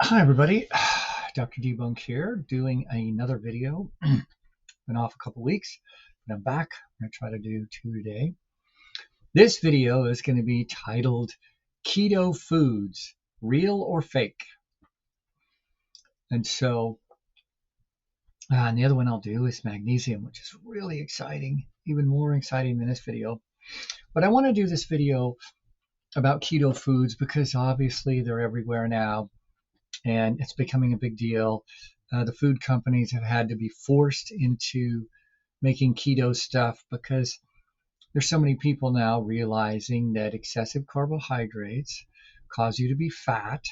Hi everybody, Dr. Debunk here doing another video. Been off a couple weeks, but I'm back. I'm going to try to do two today. This video is going to be titled Keto Foods, Real or Fake? And the other one I'll do is magnesium, which is really exciting, even more exciting than this video. But I want to do this video about keto foods because obviously they're everywhere now. And it's becoming a big deal. The food companies have had to be forced into making keto stuff because there's so many people now realizing that excessive carbohydrates cause you to be fat,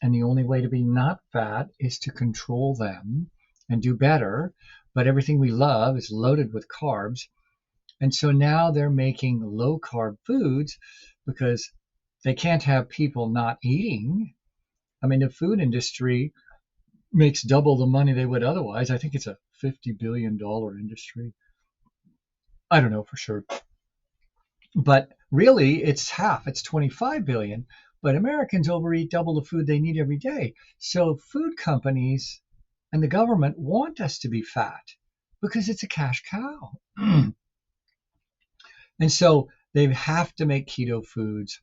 and the only way to be not fat is to control them and do better. But everything we love is loaded with carbs, and so now they're making low carb foods because they can't have people not eating. I mean, the food industry makes double the money they would otherwise. I think it's a $50 billion industry. I don't know for sure. But really, it's half. It's 25 billion. But Americans overeat double the food they need every day. So food companies and the government want us to be fat because it's a cash cow. And so they have to make keto foods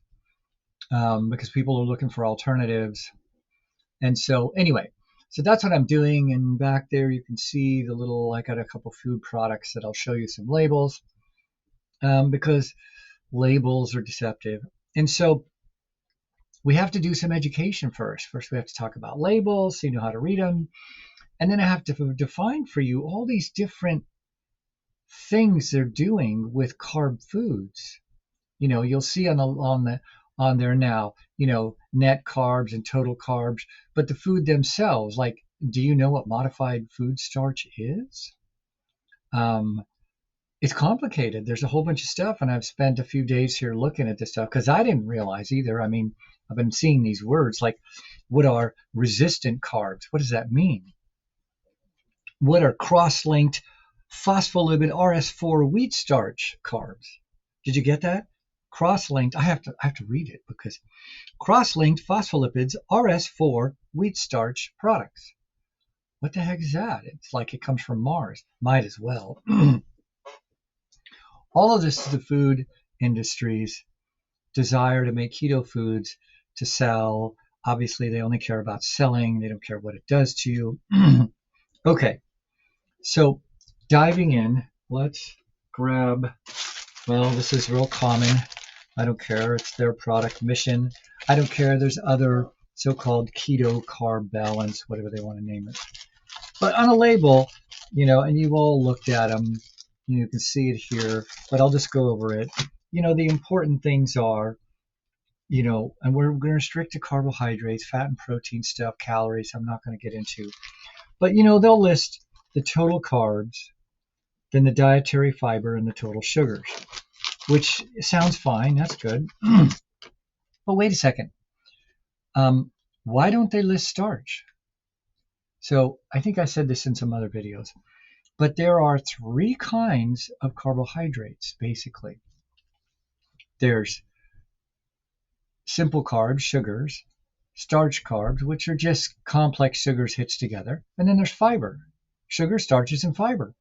because people are looking for alternatives. And so anyway, so that's what I'm doing. And back there, you can see the little, I got a couple food products that I'll show you some labels because labels are deceptive. And so we have to do some education first. First, we have to talk about labels so you know how to read them. And then I have to define for you all these different things they're doing with carb foods. You know, you'll see on there now, you know, net carbs and total carbs, but the food themselves, like, do you know what modified food starch is? It's complicated. There's a whole bunch of stuff, and I've spent a few days here looking at this stuff because I didn't realize either. I mean, I've been seeing these words like, what are resistant carbs? What does that mean? What are cross-linked phospholipid RS4 wheat starch carbs? Did you get that? Cross-linked. I have to read it because cross-linked phospholipids RS4 wheat starch products. What the heck is that? It's like it comes from Mars. Might as well. All of this is the food industry's desire to make keto foods to sell. Obviously, they only care about selling. They don't care what it does to you. Okay, so diving in, let's grab, well, this is real common. I don't care. It's their product mission. I don't care. There's other so-called keto carb balance, whatever they want to name it. But on a label, you know, and you've all looked at them, you can see it here, but I'll just go over it. You know, the important things are, you know, and we're going to restrict to carbohydrates, fat and protein stuff, calories, I'm not going to get into. But, you know, they'll list the total carbs, then the dietary fiber, and the total sugars, which sounds fine. That's good. But wait a second. Why don't they list starch? So I think I said this in some other videos, but there are three kinds of carbohydrates, basically. There's simple carbs, sugars, starch carbs, which are just complex sugars hitched together, and then there's fiber, sugar, starches, and fiber.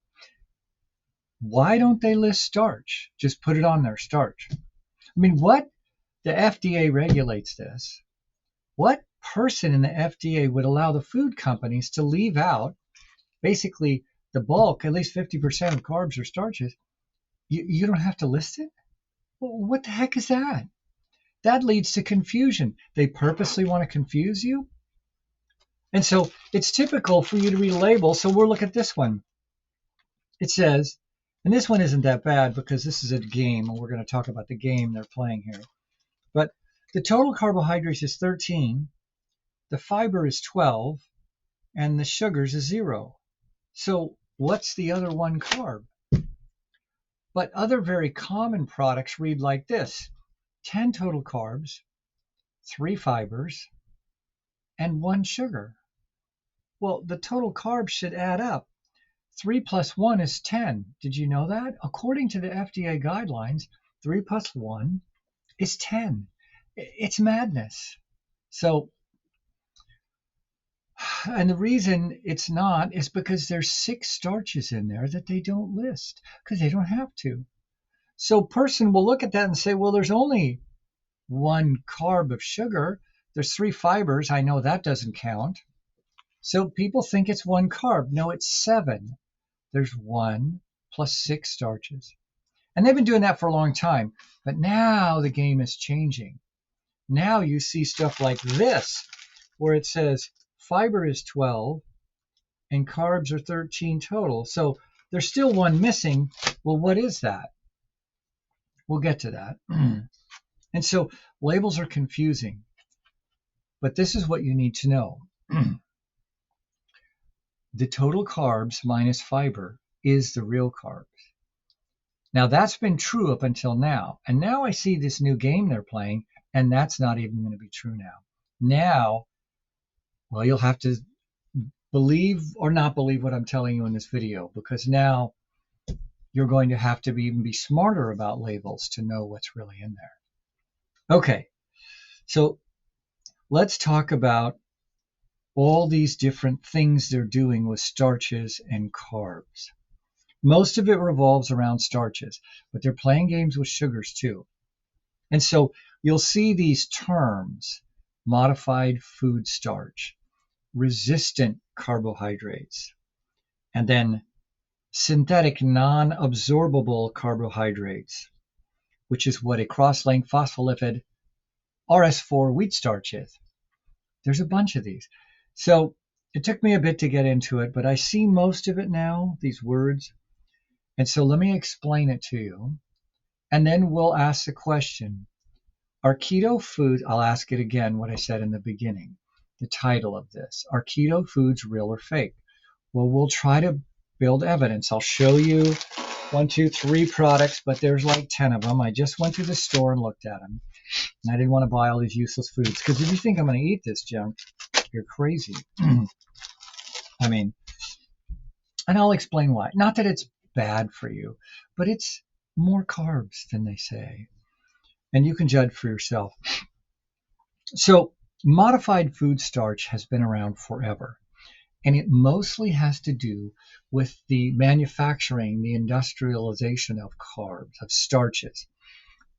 Why don't they list starch? Just put it on there, starch. I mean, what? The FDA regulates this. What person in the FDA would allow the food companies to leave out basically the bulk, at least 50% of carbs or starches? You don't have to list it? Well, what the heck is that? That leads to confusion. They purposely want to confuse you. And so it's typical for you to read a label. So we'll look at this one. It says, and this one isn't that bad because this is a game, and we're going to talk about the game they're playing here. But the total carbohydrates is 13, the fiber is 12, and the sugars is 0. So what's the other one carb? But other very common products read like this: 10 total carbs, 3 fibers, and 1 sugar. Well, the total carbs should add up. 3 plus 1 is 10. Did you know that? According to the FDA guidelines, 3 plus 1 is 10. It's madness. So And the reason it's not is because there's 6 starches in there that they don't list because they don't have to. So a person will look at that and say, well, there's only 1 carb of sugar. There's 3 fibers. I know that doesn't count. So people think it's 1 carb. No, it's 7. There's 1 plus 6 starches. And they've been doing that for a long time. But now the game is changing. Now you see stuff like this, where it says fiber is 12 and carbs are 13 total. So there's still 1 missing. Well, what is that? We'll get to that. And so labels are confusing. But this is what you need to know. The total carbs minus fiber is the real carbs. Now, that's been true up until now. And now I see this new game they're playing, and that's not even going to be true now. Now, well, you'll have to believe or not believe what I'm telling you in this video, because now you're going to have to even be smarter about labels to know what's really in there. Okay, so let's talk about all these different things they're doing with starches and carbs. Most of it revolves around starches, but they're playing games with sugars too. And so you'll see these terms: modified food starch, resistant carbohydrates, and then synthetic non-absorbable carbohydrates, which is what a cross-linked phospholipid RS4 wheat starch is. There's a bunch of these. So it took me a bit to get into it, but I see most of it now, these words. And so let me explain it to you. And then we'll ask the question, are keto foods, I'll ask it again, what I said in the beginning, the title of this, are keto foods real or fake? Well, we'll try to build evidence. I'll show you 1, 2, 3 products, but there's like 10 of them. I just went to the store and looked at them. And I didn't want to buy all these useless foods, because if you think I'm going to eat this junk, you're crazy. I mean, and I'll explain why. Not that it's bad for you, but it's more carbs than they say. And you can judge for yourself. So modified food starch has been around forever. And it mostly has to do with the manufacturing, the industrialization of carbs, of starches.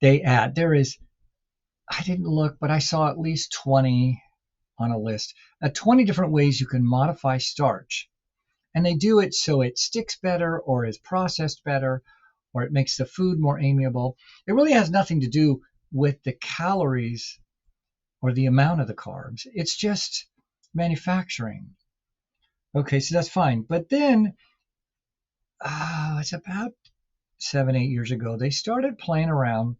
They add, I didn't look, but I saw at least 20 on a list, 20 different ways you can modify starch. And they do it so it sticks better, or is processed better, or it makes the food more amiable. It really has nothing to do with the calories or the amount of the carbs. It's just manufacturing. Okay, so that's fine. But then, it's about 7, 8 years ago, they started playing around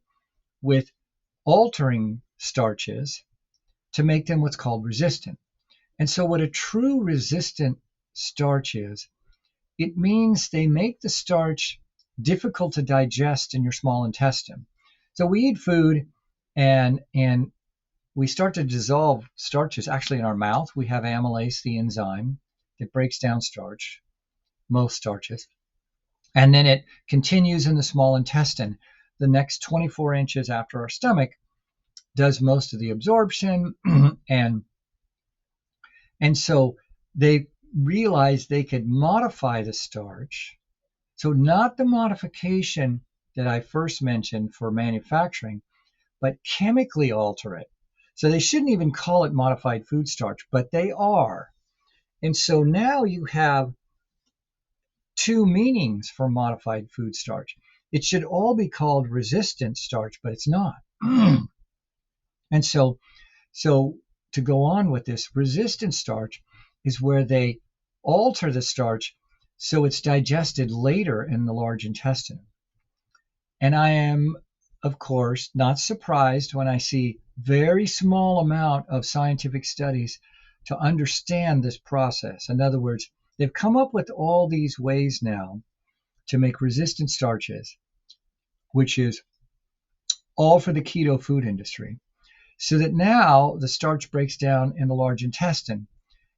with altering starches to make them what's called resistant. And so what a true resistant starch is, it means they make the starch difficult to digest in your small intestine. So we eat food and we start to dissolve starches actually in our mouth. We have amylase, the enzyme that breaks down starch, most starches. And then it continues in the small intestine. The next 24 inches after our stomach does most of the absorption. and so they realized they could modify the starch. So not the modification that I first mentioned for manufacturing, but chemically alter it. So they shouldn't even call it modified food starch, but they are. And so now you have 2 meanings for modified food starch. It should all be called resistant starch, but it's not. And so to go on with this, resistant starch is where they alter the starch so it's digested later in the large intestine. And I am, of course, not surprised when I see very small amount of scientific studies to understand this process. In other words, they've come up with all these ways now to make resistant starches, which is all for the keto food industry, so that now the starch breaks down in the large intestine.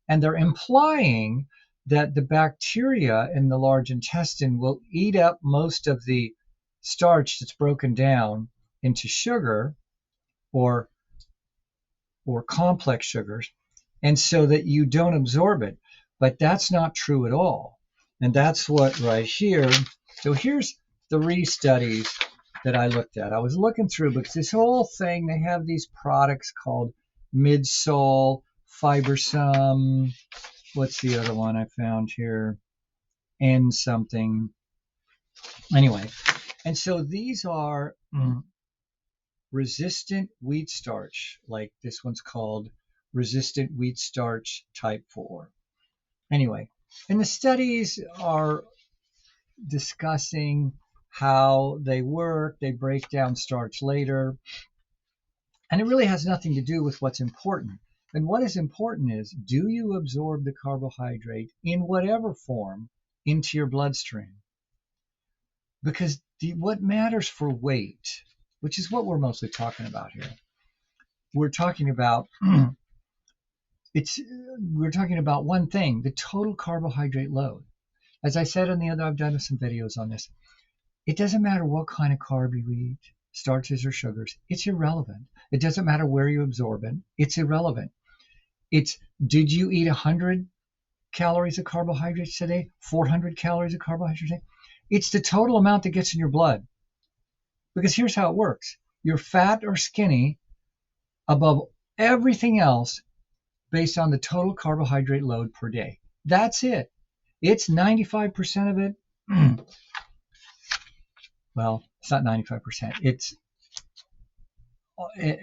And they're implying that the bacteria in the large intestine will eat up most of the starch that's broken down into sugar or complex sugars, and so that you don't absorb it. But that's not true at all. And that's what right here. So here's 3 studies that I looked at. I was looking through because this whole thing, they have these products called midsole, fibersome. What's the other one I found here? And something. Anyway, and so these are resistant wheat starch, like this one's called resistant wheat starch type 4. Anyway, and the studies are discussing how they work. They break down starch later, and it really has nothing to do with what's important. And what is important is, do you absorb the carbohydrate in whatever form into your bloodstream? Because what matters for weight, which is what we're mostly talking about here, we're talking about we're talking about one thing: the total carbohydrate load. As I said in the other, I've done some videos on this. It doesn't matter what kind of carb you eat, starches or sugars. It's irrelevant. It doesn't matter where you absorb it. It's irrelevant. It's, did you eat 100 calories of carbohydrates today? 400 calories of carbohydrates today? It's the total amount that gets in your blood. Because here's how it works. You're fat or skinny above everything else based on the total carbohydrate load per day. That's it. It's 95% of it. Well, it's not 95%. It's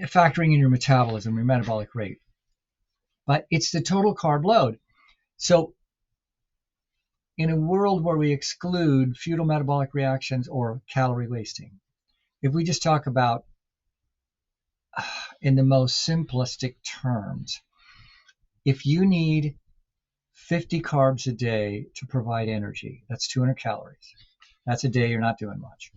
factoring in your metabolism, your metabolic rate. But it's the total carb load. So in a world where we exclude futile metabolic reactions or calorie wasting, if we just talk about in the most simplistic terms, if you need 50 carbs a day to provide energy, that's 200 calories. That's a day you're not doing much.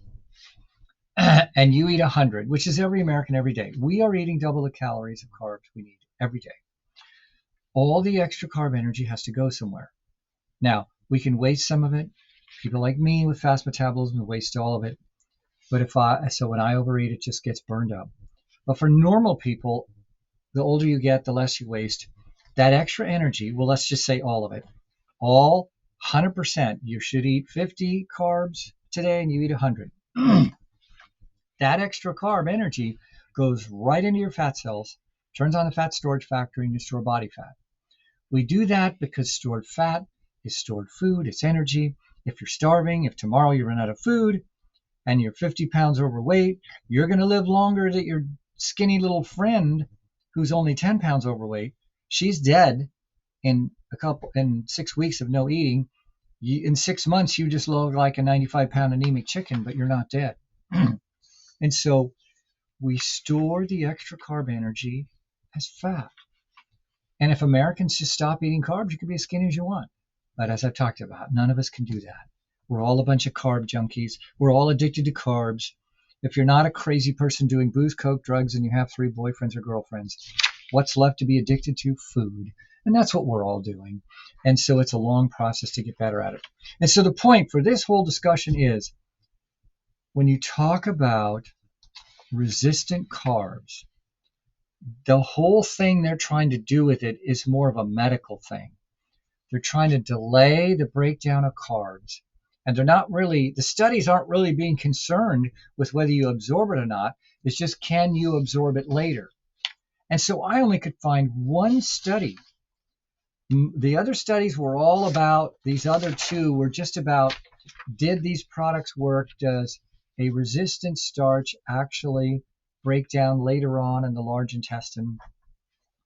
And you eat 100, which is every American every day. We are eating double the calories of carbs we need every day. All the extra carb energy has to go somewhere. Now, we can waste some of it. People like me with fast metabolism waste all of it. But so when I overeat, it just gets burned up. But for normal people, the older you get, the less you waste. That extra energy, well, let's just say all of it, all 100%. You should eat 50 carbs today and you eat 100. That extra carb energy goes right into your fat cells, turns on the fat storage factory, and you store body fat. We do that because stored fat is stored food, it's energy. If you're starving, if tomorrow you run out of food and you're 50 pounds overweight, you're going to live longer than your skinny little friend who's only 10 pounds overweight. She's dead in 6 weeks of no eating. In 6 months, you just look like a 95-pound anemic chicken, but you're not dead. And so we store the extra carb energy as fat. And if Americans just stop eating carbs, you can be as skinny as you want. But as I've talked about, none of us can do that. We're all a bunch of carb junkies. We're all addicted to carbs. If you're not a crazy person doing booze, coke, drugs, and you have 3 boyfriends or girlfriends, what's left to be addicted to? Food. And that's what we're all doing. And so it's a long process to get better at it. And so the point for this whole discussion is, when you talk about resistant carbs, the whole thing they're trying to do with it is more of a medical thing. They're trying to delay the breakdown of carbs. And the studies aren't really being concerned with whether you absorb it or not. It's just, can you absorb it later? And so I only could find one study. The other studies were all about, these other 2 were just about, did these products work? Does a resistant starch actually break down later on in the large intestine?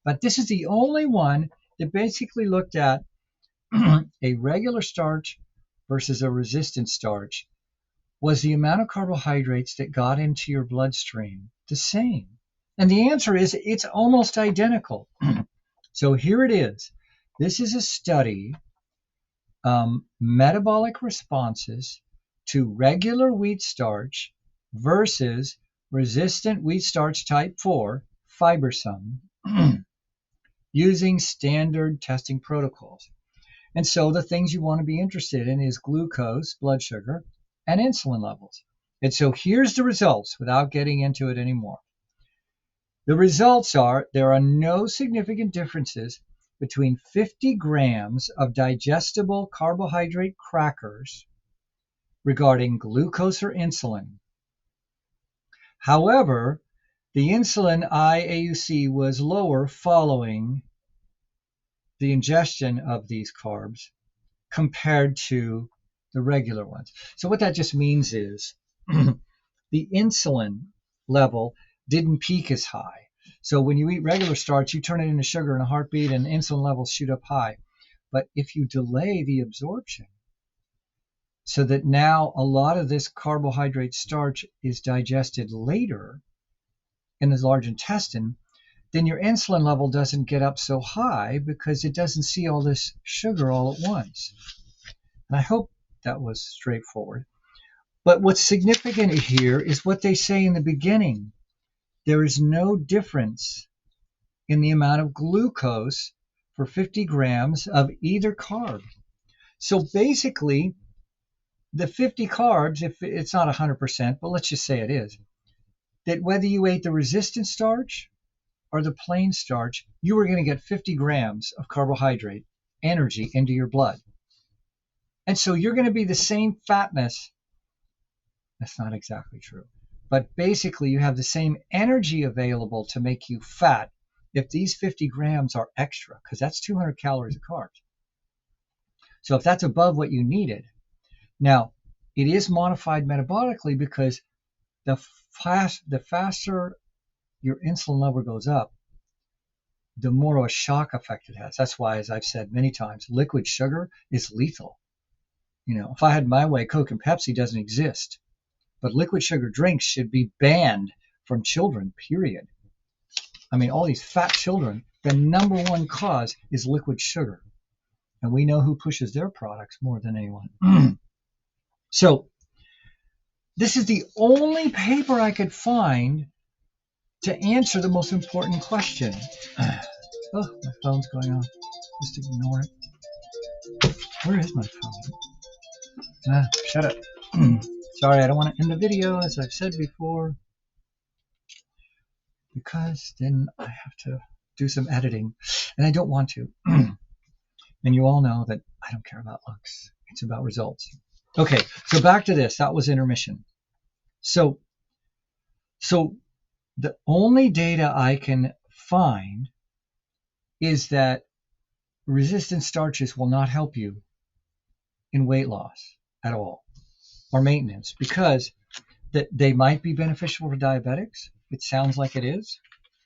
But this is the only one that basically looked at a regular starch versus a resistant starch. Was the amount of carbohydrates that got into your bloodstream the same? And the answer is, it's almost identical. So here it is. This is a study, metabolic responses to regular wheat starch versus resistant wheat starch type 4, fibersome, using standard testing protocols. And so the things you want to be interested in is glucose, blood sugar, and insulin levels. And so here's the results without getting into it anymore. The results are, there are no significant differences between 50 grams of digestible carbohydrate crackers regarding glucose or insulin. However, the insulin IAUC was lower following the ingestion of these carbs compared to the regular ones. So what that just means is the insulin level didn't peak as high. So when you eat regular starch, you turn it into sugar in a heartbeat and insulin levels shoot up high. But if you delay the absorption, so that now a lot of this carbohydrate starch is digested later in the large intestine, then your insulin level doesn't get up so high because it doesn't see all this sugar all at once. And I hope that was straightforward. But what's significant here is what they say in the beginning. There is no difference in the amount of glucose for 50 grams of either carb. So basically, the 50 carbs, if it's not 100%, but let's just say it is, that whether you ate the resistant starch or the plain starch, you were going to get 50 grams of carbohydrate energy into your blood. And so you're going to be the same fatness. That's not exactly true. But basically, you have the same energy available to make you fat if these 50 grams are extra, because that's 200 calories of carbs. So if that's above what you needed, now it is modified metabolically because the faster your insulin level goes up, the more of a shock effect it has. That's why, as I've said many times, liquid sugar is lethal. If I had my way, Coke and Pepsi doesn't exist. But liquid sugar drinks should be banned from children, period. I mean, all these fat children, the number one cause is liquid sugar. And we know who pushes their products more than anyone. So this is the only paper I could find to answer the most important question. Oh, my phone's going off. Just ignore it. Where is my phone? Shut up. Sorry, I don't want to end the video, as I've said before, because then I have to do some editing, and I don't want to. And you all know that I don't care about looks. It's about results. Okay, so back to this. That was intermission. So the only data I can find is that resistant starches will not help you in weight loss at all, or maintenance, because that they might be beneficial for diabetics. It sounds like it is.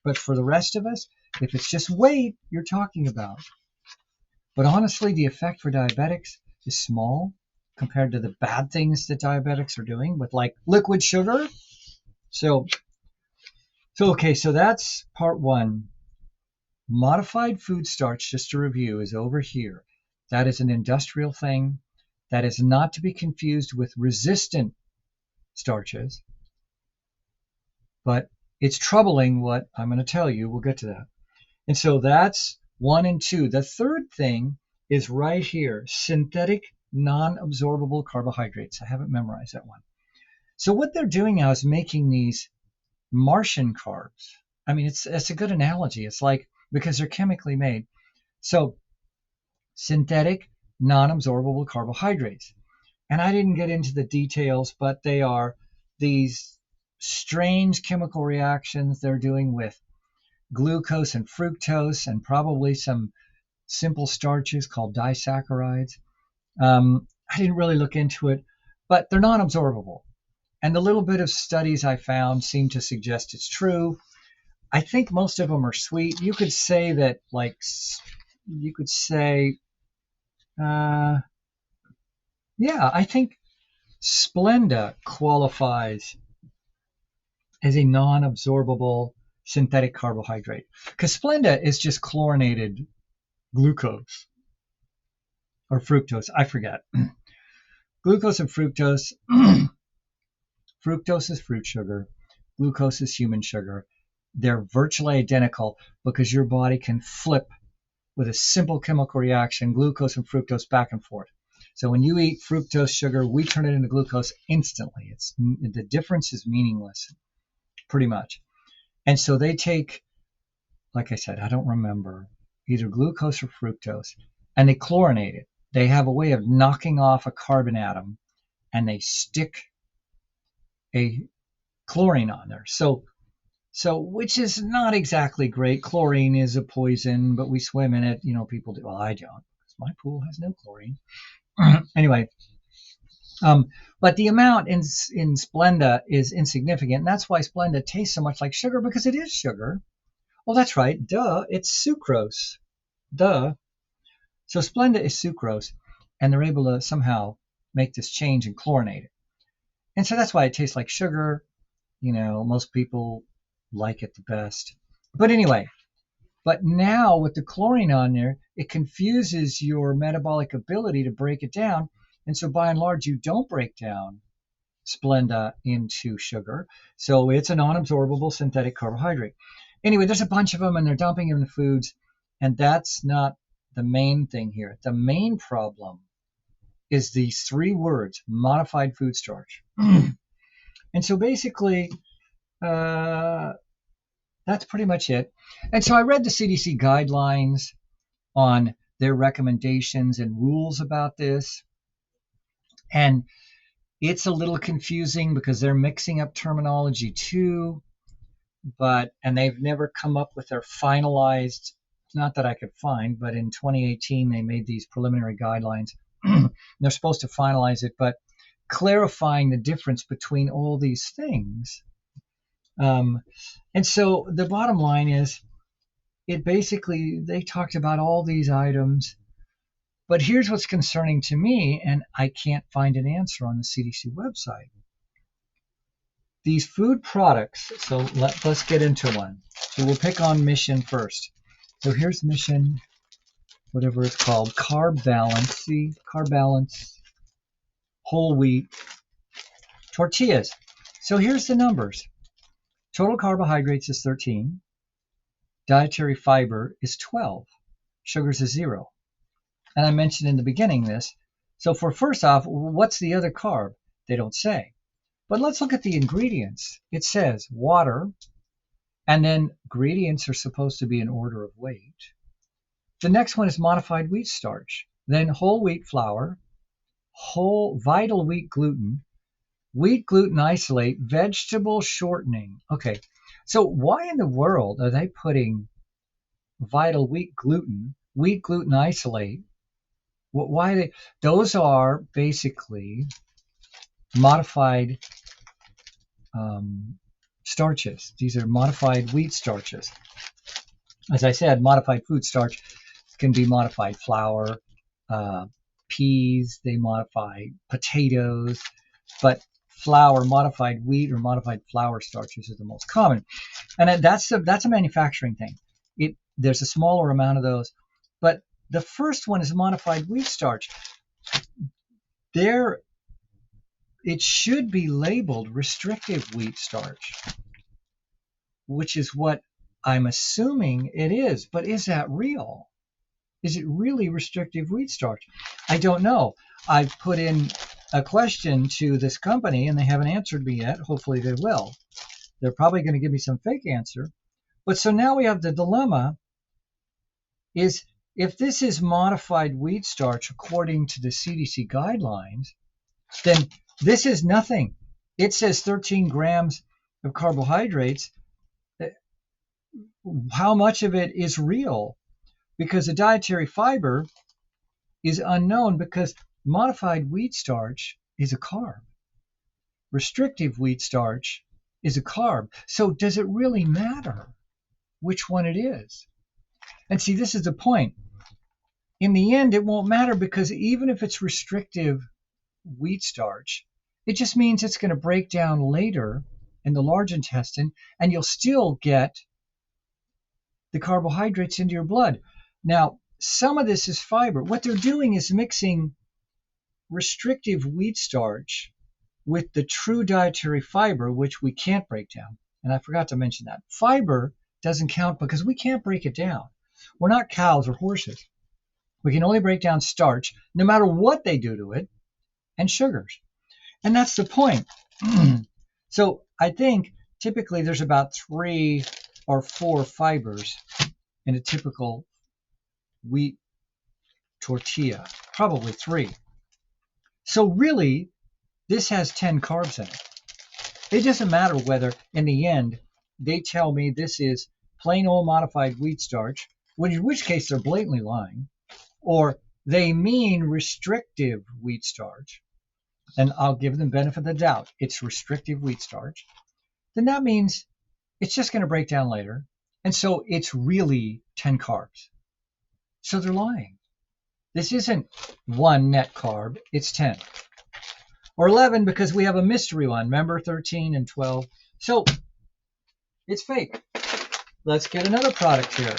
But for the rest of us, if it's just weight you're talking about. But honestly, the effect for diabetics is small compared to the bad things that diabetics are doing with like liquid sugar. So that's part one. Modified food starch, just to review, is over here. That is an industrial thing. That is not to be confused with resistant starches. But it's troubling what I'm going to tell you. We'll get to that. And so that's 1 and 2. The third thing is right here, synthetic non-absorbable carbohydrates. I haven't memorized that one. So what they're doing now is making these Martian carbs. I mean, it's a good analogy. It's like, because they're chemically made. So synthetic non-absorbable carbohydrates. And I didn't get into the details, but they are these strange chemical reactions they're doing with glucose and fructose and probably some simple starches called disaccharides. I didn't really look into it, but they're non-absorbable. And the little bit of studies I found seem to suggest it's true. I think most of them are sweet. You could say that, I think Splenda qualifies as a non-absorbable synthetic carbohydrate, because Splenda is just chlorinated glucose or fructose. I forget. Glucose and fructose. Fructose is fruit sugar. Glucose is human sugar. They're virtually identical because your body can flip with a simple chemical reaction, glucose and fructose back and forth. So when you eat fructose sugar, we turn it into glucose instantly. The difference is meaningless, pretty much. And so they take, like I said, I don't remember, either glucose or fructose, and they chlorinate it. They have a way of knocking off a carbon atom, and they stick a chlorine on there. So which is not exactly great. Chlorine is a poison, but we swim in it. People do. Well, I don't, because my pool has no chlorine. Anyway, but the amount in Splenda is insignificant, and that's why Splenda tastes so much like sugar, because it is sugar. Well, that's right. Duh, it's sucrose. Duh. So Splenda is sucrose, and they're able to somehow make this change and chlorinate it. And so that's why it tastes like sugar. Most people like it the best. But anyway, but now with the chlorine on there, it confuses your metabolic ability to break it down. And so by and large, you don't break down Splenda into sugar. So it's a non-absorbable synthetic carbohydrate. Anyway, there's a bunch of them, and they're dumping them in the foods. And that's not the main thing here. The main problem is these 3 words, modified food starch. And so basically, that's pretty much it. And so I read the CDC guidelines on their recommendations and rules about this. And it's a little confusing because they're mixing up terminology too. And they've never come up with their finalized, not that I could find, but in 2018, they made these preliminary guidelines. They're supposed to finalize it, but clarifying the difference between all these things. And so the bottom line is, they talked about all these items, but here's what's concerning to me, and I can't find an answer on the CDC website. These food products, so let's get into one. So we'll pick on Mission first. So here's Mission, whatever it's called, Carb Balance. See, Carb Balance, whole wheat, tortillas. So here's the numbers. Total carbohydrates is 13. Dietary fiber is 12. Sugars is 0. And I mentioned in the beginning this. So first off, what's the other carb? They don't say. But let's look at the ingredients. It says water, and then ingredients are supposed to be in order of weight. The next one is modified wheat starch, then whole wheat flour, whole vital wheat gluten isolate, vegetable shortening. Okay, so why in the world are they putting vital wheat gluten isolate? Why they? Those are basically modified starches. These are modified wheat starches. As I said, modified food starch can be modified flour, peas, they modify potatoes, but modified wheat or modified flour starches are the most common. And that's a manufacturing thing. There's a smaller amount of those. But the first one is modified wheat starch. It should be labeled restrictive wheat starch, which is what I'm assuming it is. But is that real? Is it really restrictive wheat starch? I don't know. I've put in a question to this company, and they haven't answered me yet. Hopefully they will. They're probably going to give me some fake answer. But so now we have the dilemma is, if this is modified wheat starch according to the CDC guidelines, then this is nothing. It says 13 grams of carbohydrates. How much of it is real? Because the dietary fiber is unknown, because modified wheat starch is a carb. Restrictive wheat starch is a carb. So does it really matter which one it is? And see, this is the point. In the end, it won't matter, because even if it's restrictive wheat starch, it just means it's going to break down later in the large intestine, and you'll still get the carbohydrates into your blood. Now, some of this is fiber. What they're doing is mixing restrictive wheat starch with the true dietary fiber, which we can't break down. And I forgot to mention that. Fiber doesn't count because we can't break it down. We're not cows or horses. We can only break down starch, no matter what they do to it, and sugars. And that's the point. So I think typically there's about 3 or 4 fibers in a typical wheat tortilla, probably 3. So really, this has 10 carbs in it. It doesn't matter whether, in the end, they tell me this is plain old modified wheat starch, in which case they're blatantly lying, or they mean restrictive wheat starch, and I'll give them benefit of the doubt, it's restrictive wheat starch, then that means it's just going to break down later. And so it's really 10 carbs. So they're lying. This isn't 1 net carb, it's 10. Or 11 because we have a mystery one. Remember 13 and 12? So it's fake. Let's get another product here.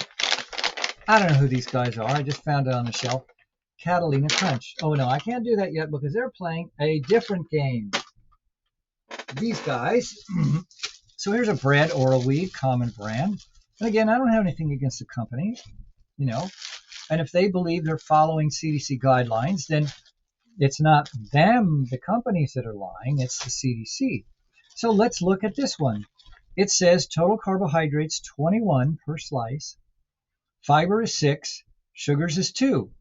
I don't know who these guys are. I just found it on the shelf. Catalina Crunch. Oh no, I can't do that yet because they're playing a different game. These guys. So here's a bread, Oral Weed, common brand. And again, I don't have anything against the company, you know. And if they believe they're following CDC guidelines, then it's not them, the companies, that are lying. It's the CDC. So let's look at this one. It says total carbohydrates 21 per slice. Fiber is 6. Sugars is 2.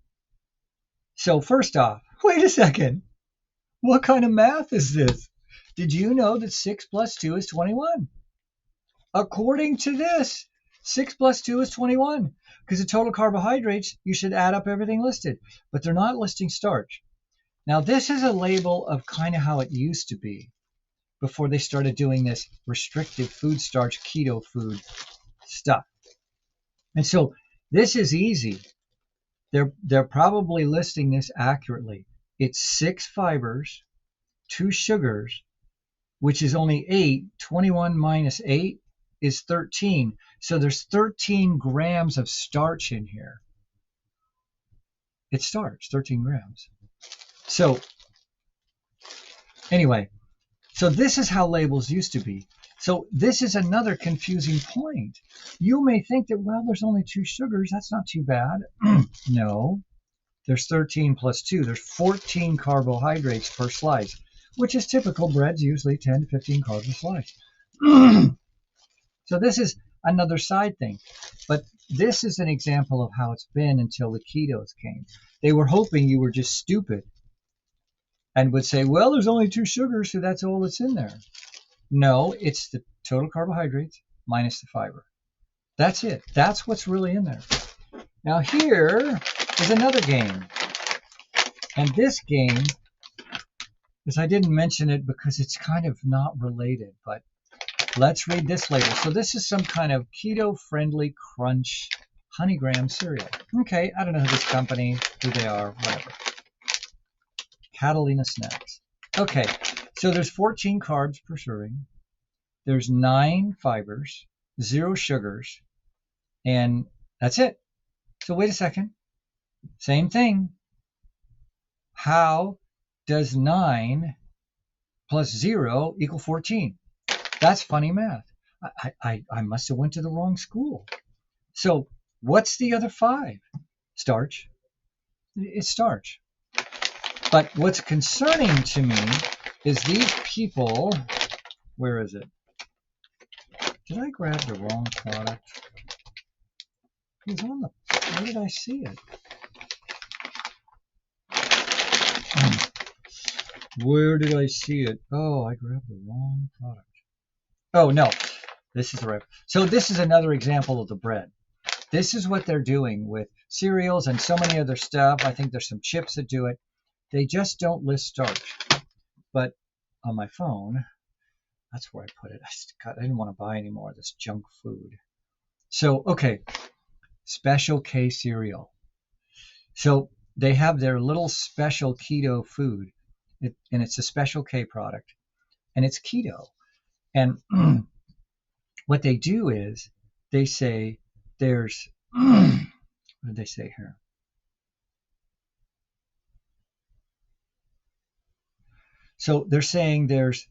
So first off, wait a second. What kind of math is this? Did you know that 6 plus 2 is 21? According to this, 6 plus 2 is 21. Because the total carbohydrates, you should add up everything listed. But they're not listing starch. Now, this is a label of kind of how it used to be before they started doing this restrictive food starch keto food stuff. And so this is easy. They're probably listing this accurately. It's 6 fibers, 2 sugars, which is only 8. 21 minus 8 is 13. So there's 13 grams of starch in here. It's starch, 13 grams. So anyway, so this is how labels used to be. So this is another confusing point. You may think that, well, there's only 2 sugars. That's not too bad. No, there's 13 plus 2. There's 14 carbohydrates per slice, which is typical. Bread's usually 10 to 15 carbs a slice. So this is another side thing. But this is an example of how it's been until the ketos came. They were hoping you were just stupid and would say, well, there's only 2 sugars, so that's all that's in there. No, it's the total carbohydrates minus the fiber. That's it. That's what's really in there. Now here is another game. And this game is, I didn't mention it because it's kind of not related, but let's read this label. So this is some kind of keto-friendly crunch honey graham cereal. Okay, I don't know who this company, who they are, whatever. Catalina Snacks. Okay, so there's 14 carbs per serving. There's 9 fibers, 0 sugars, and that's it. So wait a second. Same thing. How does 9 plus 0 equal 14? That's funny math. I must have went to the wrong school. So what's the other 5? Starch. It's starch. But what's concerning to me is these people, where is it? Did I grab the wrong product? It's on the, where did I see it? Where did I see it? Oh, I grabbed the wrong product. Oh, no, this is the right. So this is another example of the bread. This is what they're doing with cereals and so many other stuff. I think there's some chips that do it. They just don't list starch. But on my phone, that's where I put it. I didn't want to buy any more of this junk food. So, okay, Special K cereal. So they have their little special keto food, and it's a Special K product, and it's keto. And what they do is they say there's, what did they say here? So they're saying there's,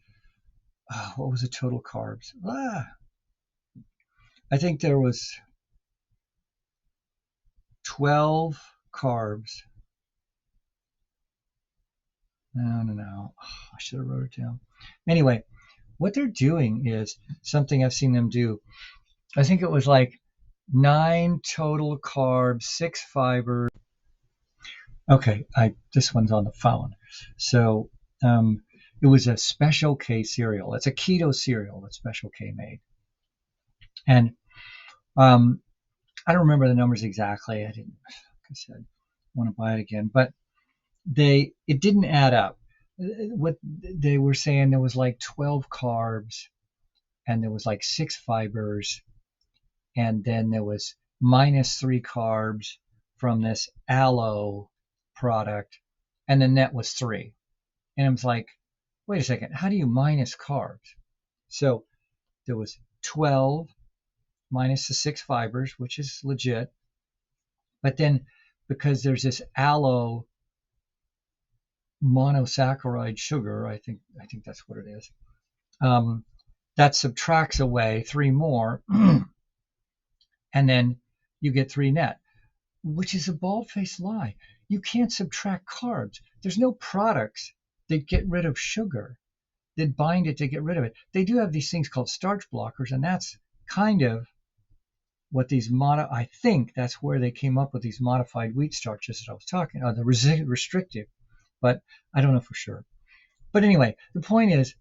what was the total carbs? I think there was 12 carbs. No. I should have wrote it down. Anyway, what they're doing is something I've seen them do. I think it was like 9 total carbs, 6 fibers. Okay, this one's on the phone. So it was a Special K cereal. It's a keto cereal that Special K made. And um, I don't remember the numbers exactly. I didn't, like I said, want to buy it again. But it didn't add up. What they were saying, there was like 12 carbs and there was like 6 fibers, and then there was -3 carbs from this aloe product, and the net was 3. And I was like, wait a second, how do you minus carbs? So there was 12 minus the 6 fibers, which is legit. But then because there's this aloe monosaccharide sugar, I think that's what it is, that subtracts away 3 more, and then you get 3 net, which is a bald-faced lie. You can't subtract carbs. There's no products that get rid of sugar, that bind it to get rid of it. They do have these things called starch blockers, and that's kind of what these I think that's where they came up with these modified wheat starches that I was talking about, the restrictive, but I don't know for sure. But anyway, the point is,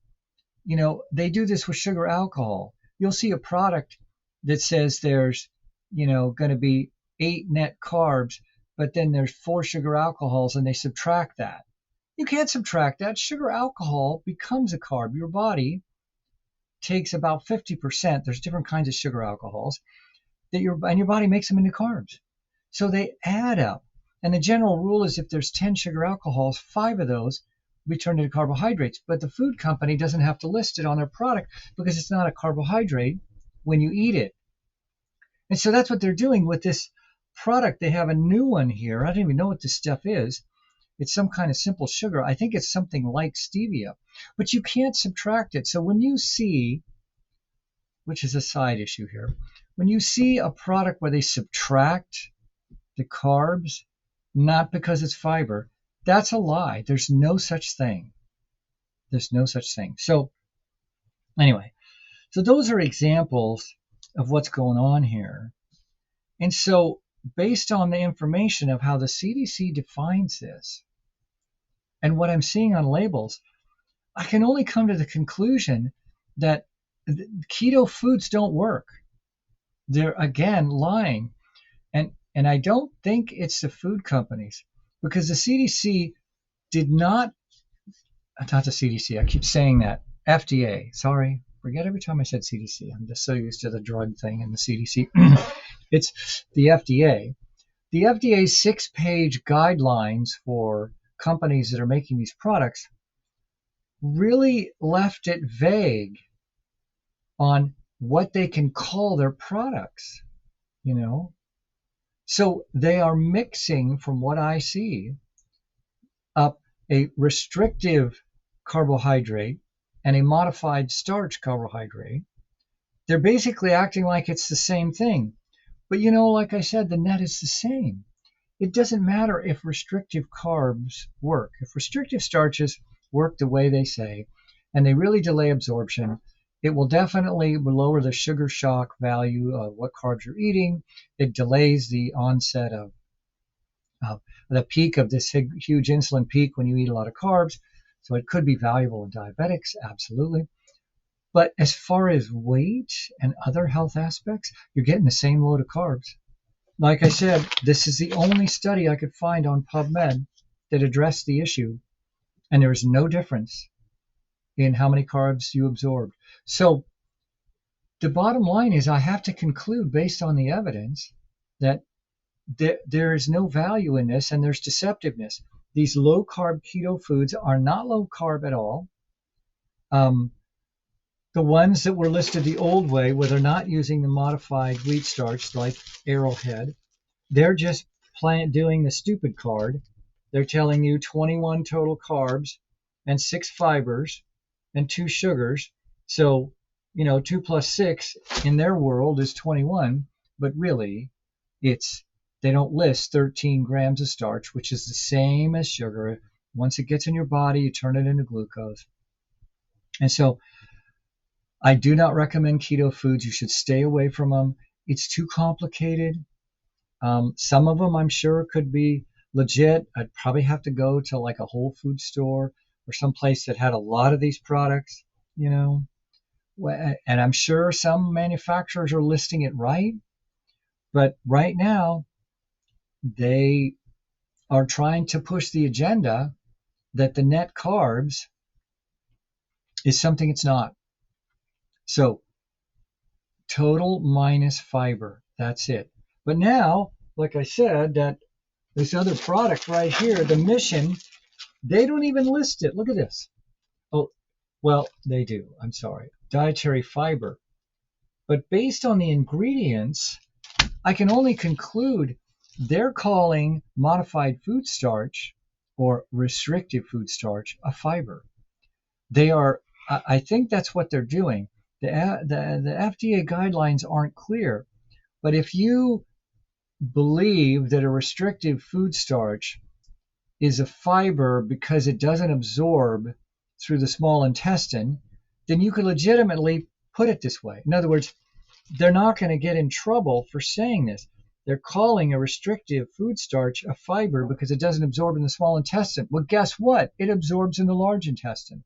they do this with sugar alcohol. You'll see a product that says there's, going to be 8 net carbs, but then there's 4 sugar alcohols and they subtract that. You can't subtract that. Sugar alcohol becomes a carb. Your body takes about 50%. There's different kinds of sugar alcohols and your body makes them into carbs. So they add up. And the general rule is if there's 10 sugar alcohols, 5 of those be turned into carbohydrates. But the food company doesn't have to list it on their product because it's not a carbohydrate when you eat it. And so that's what they're doing with this product. They have a new one here. I don't even know what this stuff is. It's some kind of simple sugar. I think it's something like stevia, but you can't subtract it. So when you see, which is a side issue here, when you see a product where they subtract the carbs, not because it's fiber, that's a lie. There's no such thing. There's no such thing. So anyway, so those are examples of what's going on here. And so based on the information of how the CDC defines this and what I'm seeing on labels, I can only come to the conclusion that keto foods don't work. They're, again, lying. And I don't think it's the food companies, because the CDC did not the CDC, I keep saying that, FDA, sorry, forget every time I said CDC. I'm just so used to the drug thing and the CDC. It's the FDA. The FDA's 6-page guidelines for companies that are making these products really left it vague on what they can call their products, So they are mixing, from what I see, up a restrictive carbohydrate and a modified starch carbohydrate. They're basically acting like it's the same thing. But like I said, the net is the same. It doesn't matter if restrictive carbs work. If restrictive starches work the way they say, and they really delay absorption, it will definitely lower the sugar shock value of what carbs you're eating. It delays the onset of the peak of this huge insulin peak when you eat a lot of carbs. So it could be valuable in diabetics, absolutely. But as far as weight and other health aspects, you're getting the same load of carbs. Like I said, this is the only study I could find on PubMed that addressed the issue, and there is no difference in how many carbs you absorb. So the bottom line is I have to conclude, based on the evidence, that there is no value in this, and there's deceptiveness. These low-carb keto foods are not low-carb at all. The ones that were listed the old way, where they're not using the modified wheat starch like Arrowhead, they're just doing the stupid card. They're telling you 21 total carbs and 6 fibers and 2 sugars. So, 2 plus 6 in their world is 21, but really they don't list 13 grams of starch, which is the same as sugar. Once it gets in your body, you turn it into glucose. And so I do not recommend keto foods. You should stay away from them. it's too complicated. Some of them I'm sure could be legit. I'd probably have to go to like a Whole Food store or some place that had a lot of these products, you know. And I'm sure some manufacturers are listing it right, but right now they are trying to push the agenda that the net carbs is something it's not. So total minus fiber, that's it. But now, like I said, that this other product right here, the Mission, they don't even list it. Look at this. Oh, well, they do. I'm sorry. Dietary fiber. But based on the ingredients, I can only conclude they're calling modified food starch or restricted food starch a fiber. They are, I think that's what they're doing. The FDA guidelines aren't clear, but if you believe that a restrictive food starch is a fiber because it doesn't absorb through the small intestine, then you could legitimately put it this way. In other words, they're not going to get in trouble for saying this. They're calling a restrictive food starch a fiber because it doesn't absorb in the small intestine. Well, guess what? It absorbs in the large intestine.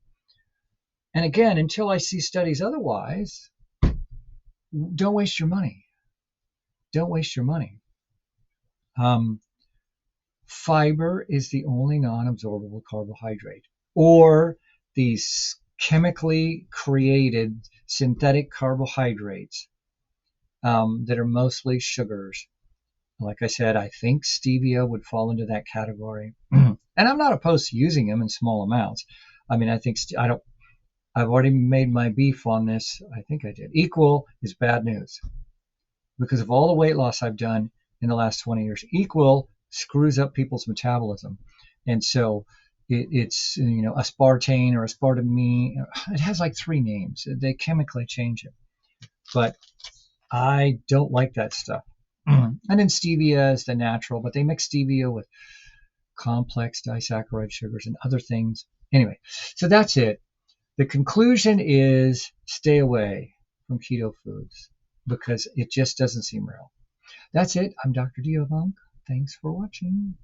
And again, until I see studies otherwise, don't waste your money. Don't waste your money. Fiber is the only non-absorbable carbohydrate, or these chemically created synthetic carbohydrates that are mostly sugars. Like I said, I think stevia would fall into that category. And I'm not opposed to using them in small amounts. I mean, I think I've already made my beef on this. I think I did. Equal is bad news because of all the weight loss I've done in the last 20 years. Equal screws up people's metabolism. And so it's, aspartame or aspartame. It has like 3 names. They chemically change it. But I don't like that stuff. And then stevia is the natural, but they mix stevia with complex disaccharide sugars and other things. Anyway, so that's it. The conclusion is stay away from keto foods because it just doesn't seem real. That's it. I'm Dr. Debunk. Thanks for watching.